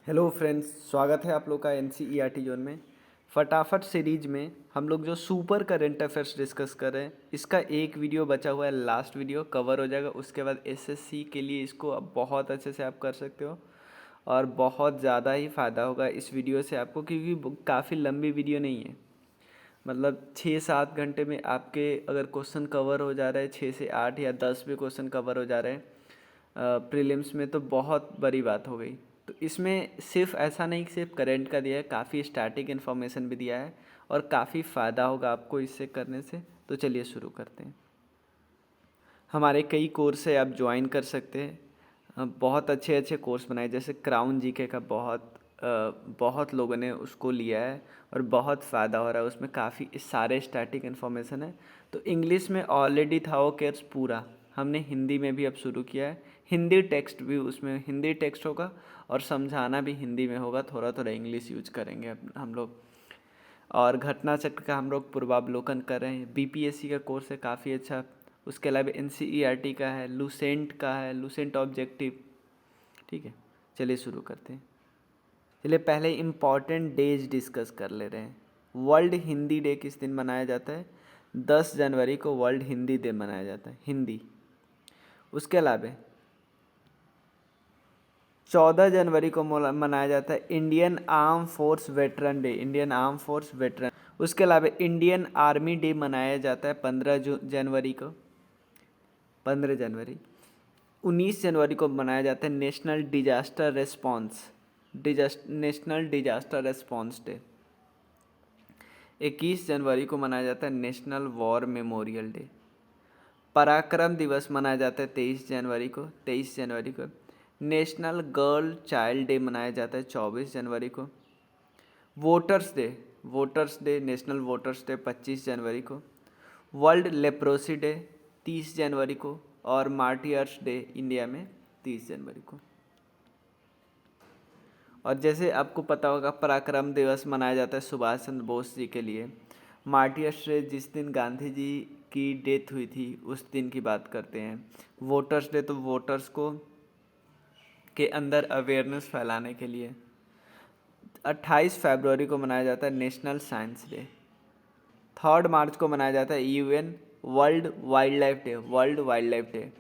Hello friends, स्वागत है आप लोग का एनसीईआरटी जोन में। फटाफट सीरीज में हम लोग जो सुपर करंट अफेयर्स डिस्कस कर रहे हैं, इसका एक वीडियो बचा हुआ है, लास्ट वीडियो कवर हो जाएगा। उसके बाद एसएससी के लिए इसको अब बहुत अच्छे से आप कर सकते हो और बहुत ज़्यादा ही फ़ायदा होगा इस वीडियो से आपको, क्योंकि काफ़ी लंबी वीडियो नहीं है। मतलब 6-7 घंटे में आपके अगर क्वेश्चन कवर हो जा रहे हैं, 6 से 8 या 10 भी क्वेश्चन कवर हो जा रहे हैं प्रीलिम्स में, तो बहुत बड़ी बात हो गई। तो इसमें सिर्फ ऐसा नहीं कि सिर्फ करंट का दिया है, काफ़ी स्टैटिक इन्फॉर्मेशन भी दिया है और काफ़ी फ़ायदा होगा आपको इससे करने से। तो चलिए शुरू करते हैं। हमारे कई कोर्स है, आप ज्वाइन कर सकते हैं। बहुत अच्छे अच्छे कोर्स बनाए, जैसे क्राउन जीके का बहुत लोगों ने उसको लिया है और बहुत फ़ायदा हो रहा है उसमें। काफ़ी सारे स्टैटिक इन्फॉर्मेशन है। तो इंग्लिश में ऑलरेडी था वो कोर्स पूरा, हमने हिंदी में भी अब शुरू किया है। हिंदी टेक्स्ट भी उसमें हिंदी टेक्स्ट होगा और समझाना भी हिंदी में होगा, थोड़ा थोड़ा इंग्लिश यूज करेंगे अब हम लोग। और घटना चक्र का हम लोग पूर्वावलोकन कर रहे हैं। बीपीएससी का कोर्स है काफ़ी अच्छा। उसके अलावा एनसीईआरटी का है, लूसेंट का है, लूसेंट ऑब्जेक्टिव। ठीक है, चलिए शुरू करते हैं। चलिए पहले इम्पॉर्टेंट डेज डिस्कस कर ले रहे हैं। वर्ल्ड हिंदी डे किस दिन मनाया जाता है? 10 जनवरी को वर्ल्ड हिंदी डे मनाया जाता है, हिंदी। उसके अलावा 14 जनवरी को मनाया जाता है Indian arm force veteran day, Indian arm force veteran. उसके अलावा इंडियन आर्मी डे मनाया जाता है 15 जनवरी को, 15 जनवरी। 19 जनवरी को मनाया जाता है national disaster response, national disaster response day. 21 जनवरी को मनाया जाता है नेशनल वॉर मेमोरियल डे। पराक्रम दिवस मनाया जाता है 23 जनवरी को, 23 जनवरी को। नेशनल गर्ल चाइल्ड डे मनाया जाता है 24 जनवरी को। Voters day, voters day, national voters day 25 जनवरी को। वर्ल्ड लेप्रोसी डे 30 जनवरी को और मार्टियर्स डे इंडिया में 30 जनवरी को। और जैसे आपको पता होगा पराक्रम दिवस मनाया जाता है सुभाष चंद्र बोस जी के लिए। मार्टियर्स डे जिस दिन गांधी जी की डेथ हुई थी उस दिन की बात करते हैं। वोटर्स डे तो वोटर्स को के अंदर अवेयरनेस फैलाने के लिए। 28 फरवरी को मनाया जाता है नेशनल साइंस डे। 3 मार्च को मनाया जाता है UN world wild life day, world wild life day.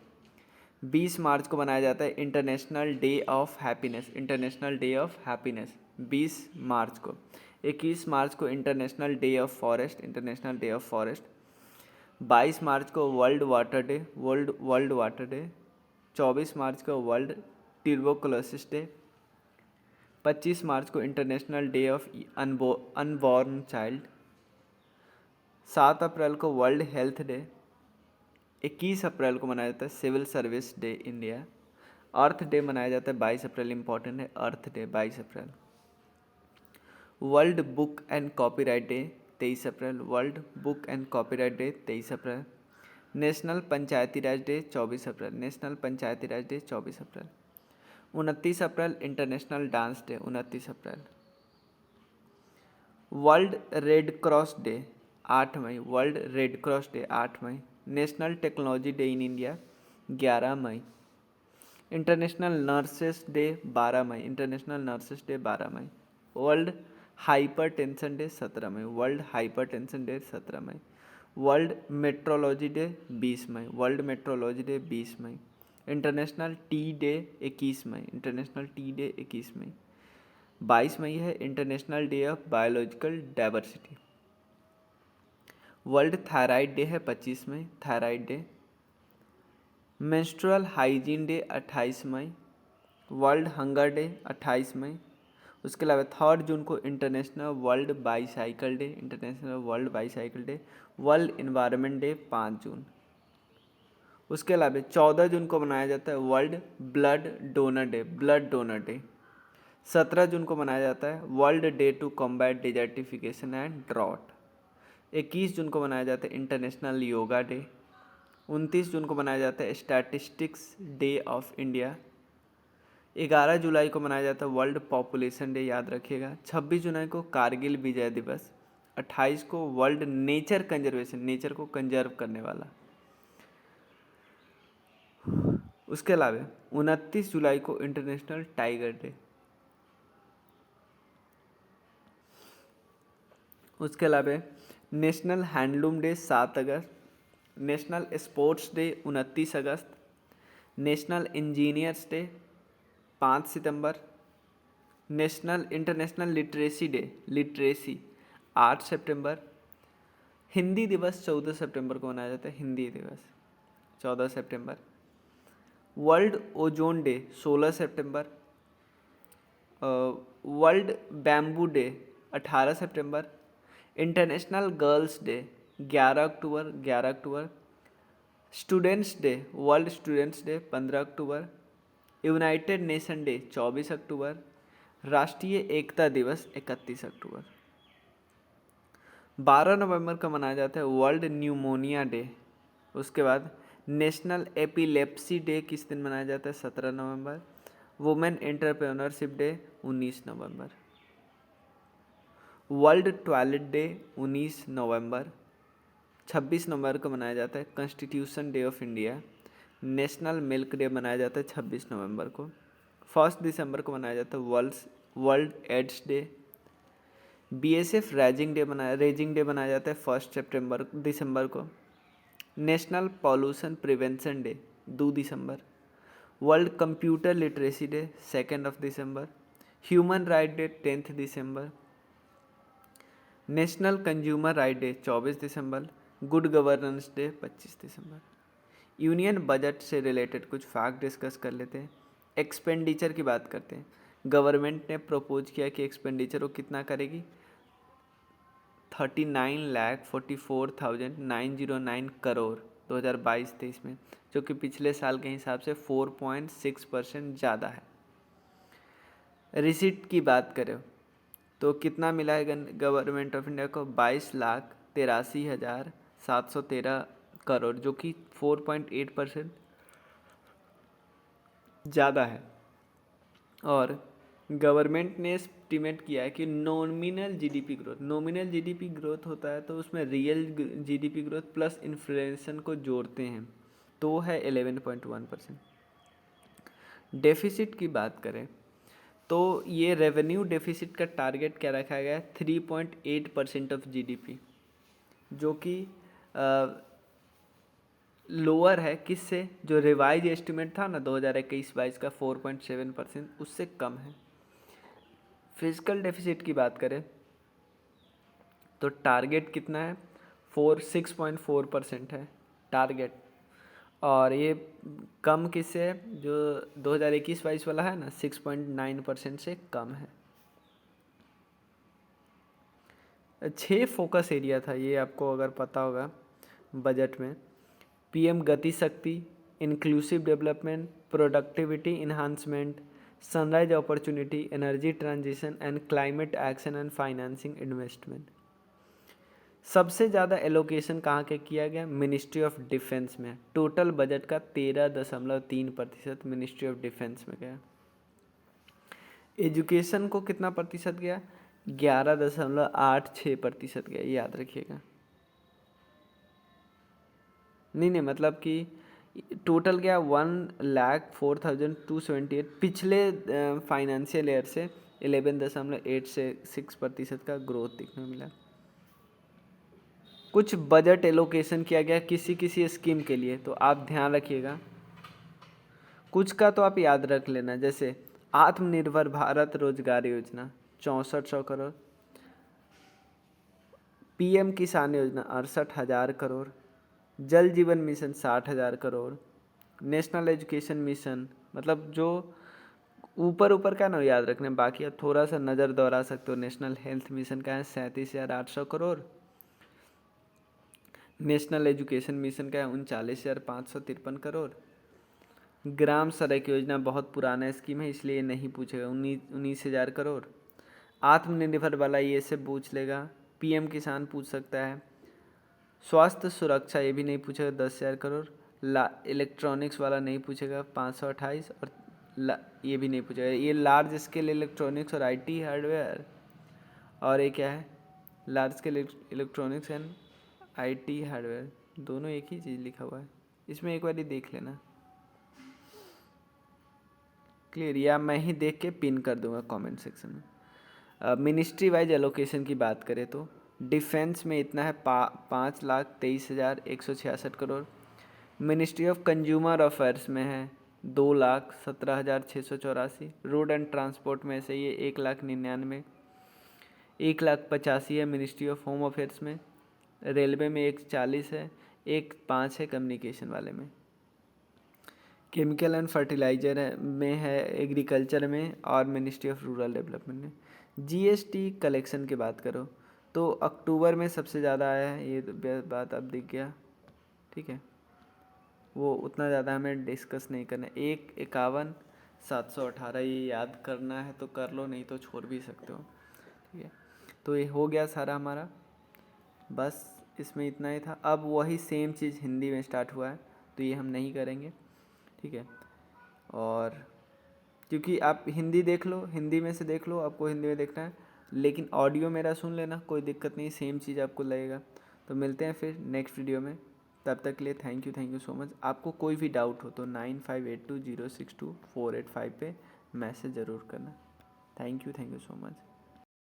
20 मार्च को मनाया जाता है international day of happiness, international day of happiness 20 मार्च को। 21 मार्च को international day of forest, international day of forest. 22 मार्च को world water day, world world water day. 24 मार्च को world tuberculosis day. 25 मार्च को international day of unborn child. 7 अप्रैल को world health day. 21 अप्रैल को मनाया जाता है civil service day India. Earth day मनाया जाता है 22 अप्रैल, इंपॉर्टेंट है earth day 22 April. World book and copyright day 23 April, world book and copyright day 23 April. National Panchayati Raj day 24 April, national Panchayati Raj day 24 April. 29 April international dance day, 29 April. World red cross day 8 मई, world red cross day 8 मई। National technology day in India 11 मई। International nurses day 12 मई, international nurses day 12 मई। World hypertension day 17 मई, world hypertension day 17 मई। World metrology day 20 मई, world metrology day 20 मई। International tea day 21 मई, international tea day 21 मई। 22 मई है international day of biological diversity. World thyroid day है 25 मई, thyroid day. Menstrual hygiene day 28 मई। वर्ल्ड हंगर डे 28 मई। उसके अलावा 3 जून को international world bicycle day, international world bicycle day. World environment day 5 जून। उसके अलावा 14 जून को मनाया जाता है world blood donor day, blood donor day. 17 जून को मनाया जाता है world day to combat desertification and drought. 21 जून को मनाया जाता है इंटरनेशनल योगा डे। 29 जून को मनाया जाता है स्टैटिस्टिक्स डे ऑफ इंडिया। 11 जुलाई को मनाया जाता है वर्ल्ड पॉपुलेशन डे, याद रखिएगा। 26 जुलाई को कारगिल विजय दिवस। 28 को वर्ल्ड नेचर कंजर्वेशन, नेचर को कंजर्व करने वाला। उसके अलावा 29 जुलाई को इंटरनेशनल टाइगर डे। उसके अलावा नेशनल हैंडलूम डे 7 अगस्त, नेशनल स्पोर्ट्स डे 29 अगस्त, नेशनल इंजीनियर्स डे 5 सितंबर, national international literacy day literacy 8 सितंबर, हिंदी दिवस 14 सितंबर को मनाया जाता है, हिंदी दिवस 14 सितंबर, वर्ल्ड ओजोन डे 16 सितंबर, वर्ल्ड बैम्बू डे 18 सितंबर, इंटरनेशनल गर्ल्स डे 11 अक्टूबर, students day world students day 15 अक्टूबर, यूनाइटेड नेशन डे 24 अक्टूबर, राष्ट्रीय एकता दिवस 31 अक्टूबर। 12 नवंबर को मनाया जाता है वर्ल्ड न्यूमोनिया डे। उसके बाद नेशनल एपिलेप्सी डे किस दिन मनाया जाता है? 17 नवंबर। वुमेन एंटरप्रेन्योरशिप डे 19 नवंबर। वर्ल्ड टॉयलेट डे 19 नवंबर। 26 नवंबर को मनाया जाता है constitution day of India. National milk day मनाया जाता है 26 नवंबर को। 1 दिसंबर को मनाया जाता है world AIDS day. BSF raising day मनाया जाता है 1 दिसंबर को। नेशनल पॉल्यूशन प्रिवेंशन डे 2 दिसंबर। वर्ल्ड कंप्यूटर लिटरेसी डे 2 दिसंबर। ह्यूमन राइट डे 10 दिसंबर। नेशनल कंज्यूमर राइट डे 24 दिसंबर। गुड गवर्नेंस डे 25 दिसंबर। यूनियन बजट से रिलेटेड कुछ फैक्ट डिस्कस कर लेते हैं। एक्सपेंडिचर की बात करते हैं। गवर्नमेंट ने प्रपोज किया कि एक्सपेंडिचर वो कितना करेगी? 39,44,909 करोड़ 2022-23 में, जो कि पिछले साल के हिसाब से 4.6% ज़्यादा है। रिसीट की बात करें तो कितना मिला है गवर्नमेंट ऑफ इंडिया को? 22,83,713 करोड़, जो कि 4.8% ज़्यादा है। और गवर्नमेंट ने एस्टिमेट किया है कि नॉमिनल जीडीपी ग्रोथ होता है तो उसमें real GDP growth plus inflation को जोड़ते हैं तो वो है 11.1%। डेफिसिट की बात करें तो ये रेवेन्यू डेफिसिट का टारगेट क्या रखा गया है? 3.8% ऑफ जीडीपी, जो कि लोअर है किससे? जो रिवाइज एस्टिमेट था ना 2021-22 का 4.7%, उससे कम है। फिजिकल डेफिसिट की बात करें तो टारगेट कितना है? 6.4% है टारगेट, और ये कम किससे है? जो 2021-22 वाला है ना 6.9% से कम है। 6 फोकस एरिया था ये, आपको अगर पता होगा बजट में। पीएम गति शक्ति, inclusive development, productivity enhancement, sunrise opportunity, energy transition and climate action and financing investment. सबसे ज़्यादा एलोकेशन कहाँ के किया गया? मिनिस्ट्री ऑफ डिफेंस में। टोटल बजट का 13.3% मिनिस्ट्री ऑफ डिफेंस में गया। एजुकेशन को कितना प्रतिशत गया? 11.86% गया, याद रखिएगा। नहीं, मतलब कि टोटल गया 1,04,278, पिछले फाइनेंशियल ईयर से 11.86% का ग्रोथ देखने मिला। कुछ बजट एलोकेशन किया गया किसी स्कीम के लिए, तो आप ध्यान रखिएगा। कुछ का तो आप याद रख लेना, जैसे आत्मनिर्भर भारत रोजगार योजना 6400 करोड़, पीएम किसान योजना 68,000 करोड़, जल जीवन mission 60,000 crore, national education mission, मतलब जो ऊपर का ना याद रखने, बाकी आप थोड़ा सा नज़र दौड़ा सकते हो। नेशनल हेल्थ मिशन का है 37,800 करोड़, नेशनल एजुकेशन मिशन का है 39,553 करोड़। ग्राम सड़क योजना बहुत पुराना स्कीम है इसलिए नहीं पूछेगा, 19,000 करोड़। आत्मनिर्भर वाला ये से पूछ लेगा। पीएम किसान पूछ सकता है। स्वास्थ्य सुरक्षा ये भी नहीं पूछेगा, 10,000 करोड़। इलेक्ट्रॉनिक्स वाला नहीं पूछेगा, 528। और ये भी नहीं पूछेगा। ये लार्ज स्केल इलेक्ट्रॉनिक्स और आईटी हार्डवेयर, और ये क्या है? Large scale electronics and IT hardware, दोनों एक ही चीज़ लिखा हुआ है, इसमें एक बार देख लेना। क्लियर? या मैं ही देख के पिन कर दूंगा कमेंट सेक्शन में। मिनिस्ट्री वाइज एलोकेशन की बात करें तो डिफेंस में इतना है 5,23,166 crore. Ministry of consumer affairs में है 2,17,684। रोड एंड ट्रांसपोर्ट में से ये 1,99,000। 1,85,000 है मिनिस्ट्री ऑफ होम अफेयर्स में। रेलवे में 1,40 है। 1,5 है कम्युनिकेशन वाले में। केमिकल एंड फर्टिलाइजर में है एग्रीकल्चर में और मिनिस्ट्री ऑफ रूरल डेवलपमेंट में। जीएसटी कलेक्शन की बात करो तो अक्टूबर में सबसे ज़्यादा आया है, ये तो बात अब दिख गया, ठीक है। वो उतना ज़्यादा हमें डिस्कस नहीं करना। 1,51,718 ये याद करना है तो कर लो, नहीं तो छोड़ भी सकते हो, ठीक है। तो ये हो गया सारा हमारा, बस इसमें इतना ही था। अब वही सेम चीज़ हिंदी में स्टार्ट हुआ है तो ये हम नहीं करेंगे, ठीक है। और क्योंकि आप हिंदी देख लो, हिंदी में से देख लो, आपको हिंदी में देखना है, लेकिन ऑडियो मेरा सुन लेना, कोई दिक्कत नहीं, सेम चीज़ आपको लगेगा। तो मिलते हैं फिर नेक्स्ट वीडियो में, तब तक के लिए थैंक यू सो मच। आपको कोई भी डाउट हो तो 9582062485 पे मैसेज ज़रूर करना। Thank you so much.